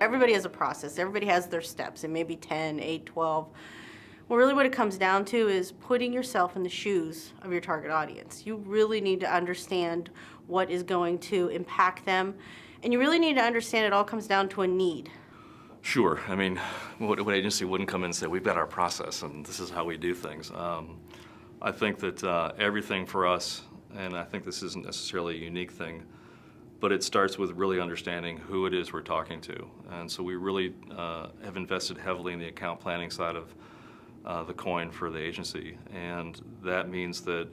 Everybody has a process. Everybody has their steps. It may be 10, 8, 12. Well, really what it comes down to is putting yourself in the shoes of your target audience. You really need to understand what is going to impact them, and you really need to understand it all comes down to a need. Sure. I mean, what agency wouldn't come in and say, we've got our process and this is how we do things? I think that everything for us, and I think this isn't necessarily a unique thing, but it starts with really understanding who it is we're talking to. And so we really have invested heavily in the account planning side of the coin for the agency. And that means that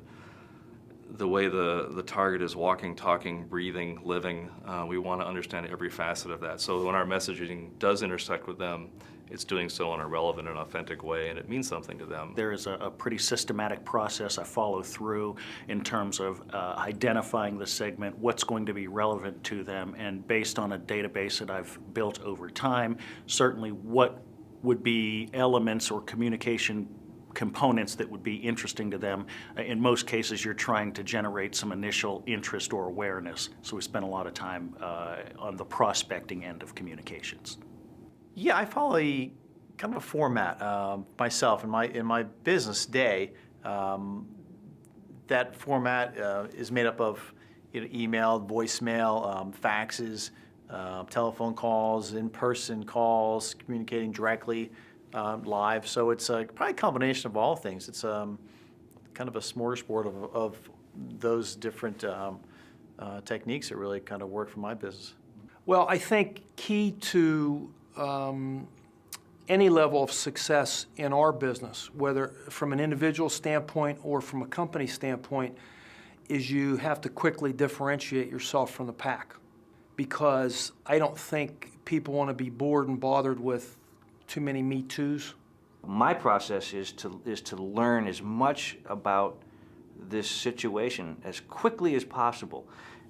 the way the target is walking, talking, breathing, living, we want to understand every facet of that. So when our messaging does intersect with them, it's doing so in a relevant and authentic way, and it means something to them. There is a pretty systematic process I follow through in terms of identifying the segment, what's going to be relevant to them, and based on a database that I've built over time, certainly what would be elements or communication components that would be interesting to them. In most cases, you're trying to generate some initial interest or awareness, so we spend a lot of time on the prospecting end of communications. Yeah, I follow kind of a format myself in my business day. That format is made up of email, voicemail, faxes, telephone calls, in-person calls, communicating directly live. So it's probably a combination of all things. It's kind of a smorgasbord of those different techniques that really kind of work for my business. Well, I think key to any level of success in our business, whether from an individual standpoint or from a company standpoint, is you have to quickly differentiate yourself from the pack. Because I don't think people want to be bored and bothered with too many Me Toos. My process is to learn as much about this situation as quickly as possible.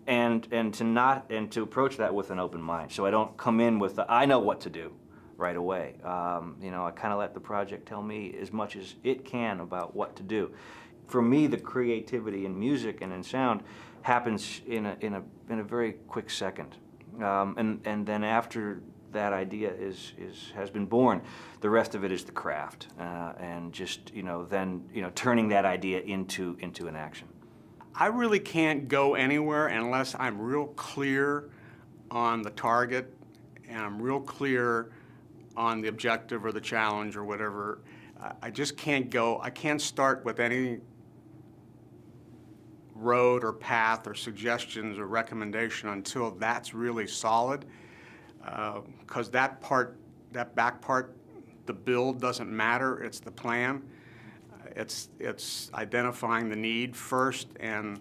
And to approach that with an open mind. So I don't come in with I know what to do right away. I kind of let the project tell me as much as it can about what to do. For me, the creativity in music and in sound happens in a very quick second. And then after that idea has been born, the rest of it is the craft, and just turning that idea into an action. I really can't go anywhere unless I'm real clear on the target and I'm real clear on the objective or the challenge or whatever. I just can't go. I can't start with any road or path or suggestions or recommendation until that's really solid, because that back part, the build doesn't matter. It's the plan. It's identifying the need first, and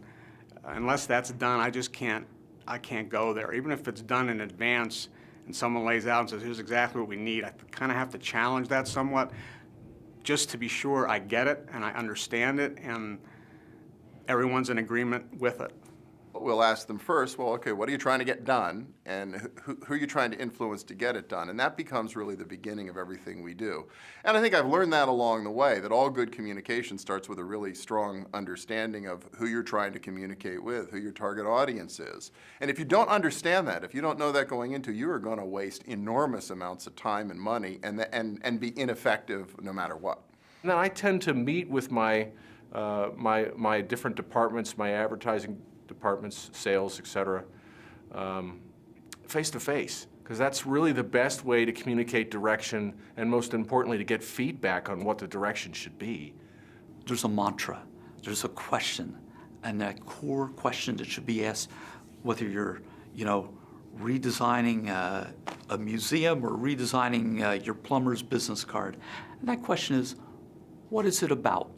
unless that's done, I can't go there. Even if it's done in advance and someone lays out and says, here's exactly what we need, I kind of have to challenge that somewhat just to be sure I get it and I understand it and everyone's in agreement with it. We'll ask them first, well, okay, what are you trying to get done, and who are you trying to influence to get it done? And that becomes really the beginning of everything we do. And I think I've learned that along the way, that all good communication starts with a really strong understanding of who you're trying to communicate with, who your target audience is. And if you don't understand that, if you don't know that going into, you are going to waste enormous amounts of time and money and be ineffective no matter what. Now, I tend to meet with my different departments, my advertising departments, sales, etc., face to face, because that's really the best way to communicate direction and, most importantly, to get feedback on what the direction should be. There's a mantra, there's a question, and that core question that should be asked, whether you're, redesigning a museum or redesigning your plumber's business card. And that question is, what is it about?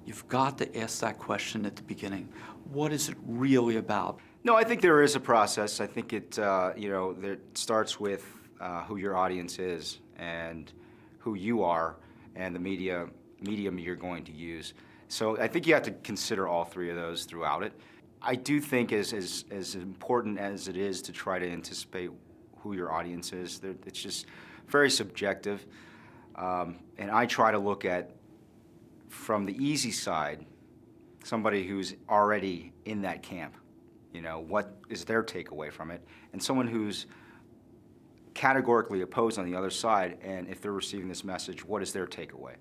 You've got to ask that question at the beginning. What is it really about? No, I think there is a process. I think it starts with who your audience is and who you are and the medium you're going to use. So I think you have to consider all three of those throughout it. I do think as important as it is to try to anticipate who your audience is, it's just very subjective. And I try to look at, from the easy side, somebody who's already in that camp. What is their takeaway from it? And someone who's categorically opposed on the other side, and if they're receiving this message, what is their takeaway?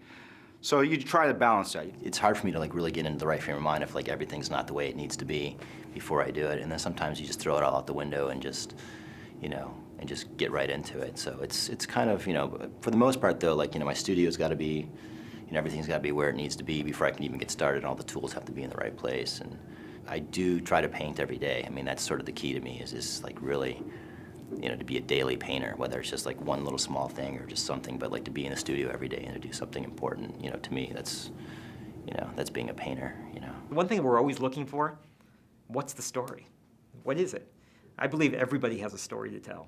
So you try to balance that. It's hard for me to like really get into the right frame of mind if like everything's not the way it needs to be before I do it, and then sometimes you just throw it all out the window and just, and just get right into it. So it's kind of, for the most part though, like, my studio's got to be, everything's got to be where it needs to be before I can even get started. All the tools have to be in the right place, and I do try to paint every day. I mean, that's sort of the key to me is like really, to be a daily painter, whether it's just like one little small thing or just something, but like to be in the studio every day and to do something important, to me, that's, that's being a painter, One thing we're always looking for, what's the story? What is it? I believe everybody has a story to tell.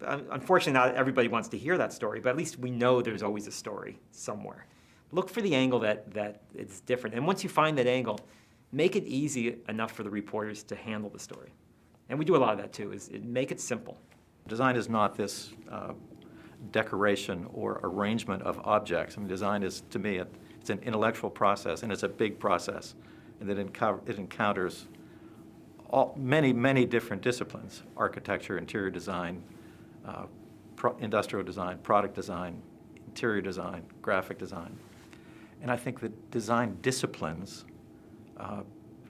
Unfortunately, not everybody wants to hear that story, but at least we know there's always a story somewhere. Look for the angle that it's different. And once you find that angle, make it easy enough for the reporters to handle the story. And we do a lot of that too, make it simple. Design is not this decoration or arrangement of objects. I mean, design is, to me, it's an intellectual process, and it's a big process, and that it encounters many different disciplines: architecture, interior design, industrial design, product design, interior design, graphic design. And I think that design disciplines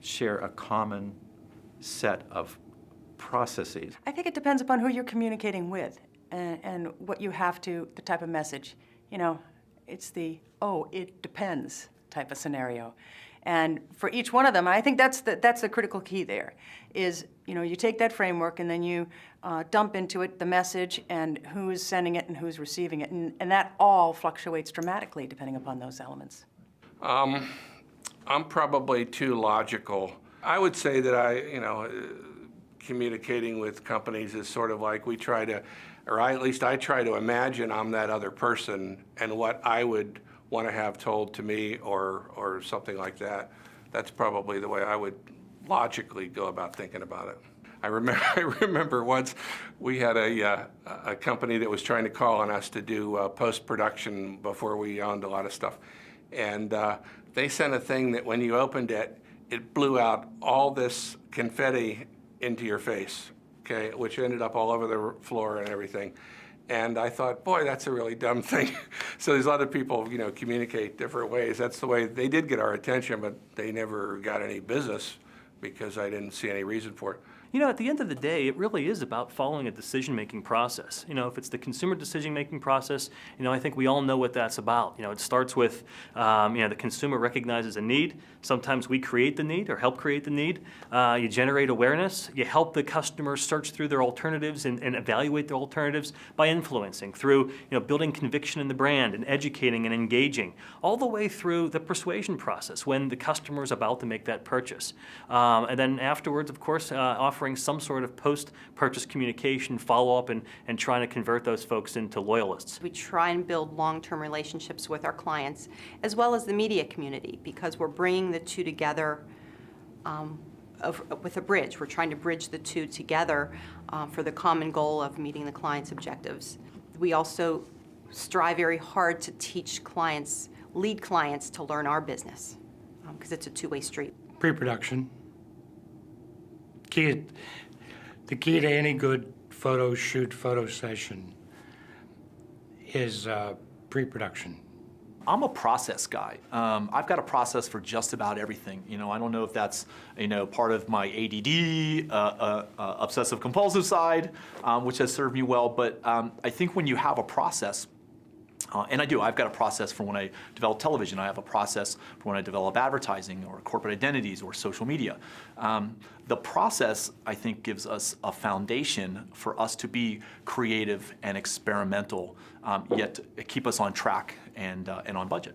share a common set of processes. I think it depends upon who you're communicating with and what you have to, the type of message. It's the, it depends type of scenario. And for each one of them, I think that's the critical key there, is, you take that framework and then you dump into it the message and who's sending it and who's receiving it. And that all fluctuates dramatically depending upon those elements. I'm probably too logical. I would say that communicating with companies is sort of like we try to, or at least I try to imagine I'm that other person and what I would want to have told to me or something like that. That's probably the way I would logically go about thinking about it. I remember once we had a company that was trying to call on us to do post-production before we owned a lot of stuff. And they sent a thing that when you opened it, it blew out all this confetti into your face, okay, which ended up all over the floor and everything. And I thought, boy, that's a really dumb thing. So there's other people, communicate different ways. That's the way they did get our attention, but they never got any business because I didn't see any reason for it. At the end of the day, it really is about following a decision-making process. If it's the consumer decision-making process, I think we all know what that's about. It starts with, the consumer recognizes a need. Sometimes we create the need or help create the need. You generate awareness. You help the customer search through their alternatives and evaluate their alternatives by influencing through, building conviction in the brand and educating and engaging, all the way through the persuasion process when the customer is about to make that purchase. And then afterwards, of course, offering some sort of post-purchase communication, follow-up, and trying to convert those folks into loyalists. We try and build long-term relationships with our clients, as well as the media community, because we're bringing the two together with a bridge. We're trying to bridge the two together for the common goal of meeting the client's objectives. We also strive very hard to teach clients, lead clients to learn our business, because it's a two-way street. Pre-production. The key to any good photo session is pre-production. I'm a process guy. I've got a process for just about everything. I don't know if that's, part of my ADD, obsessive compulsive side, which has served me well, but I think when you have a process, and I do. I've got a process for when I develop television. I have a process for when I develop advertising or corporate identities or social media. The process, I think, gives us a foundation for us to be creative and experimental, yet keep us on track and on budget.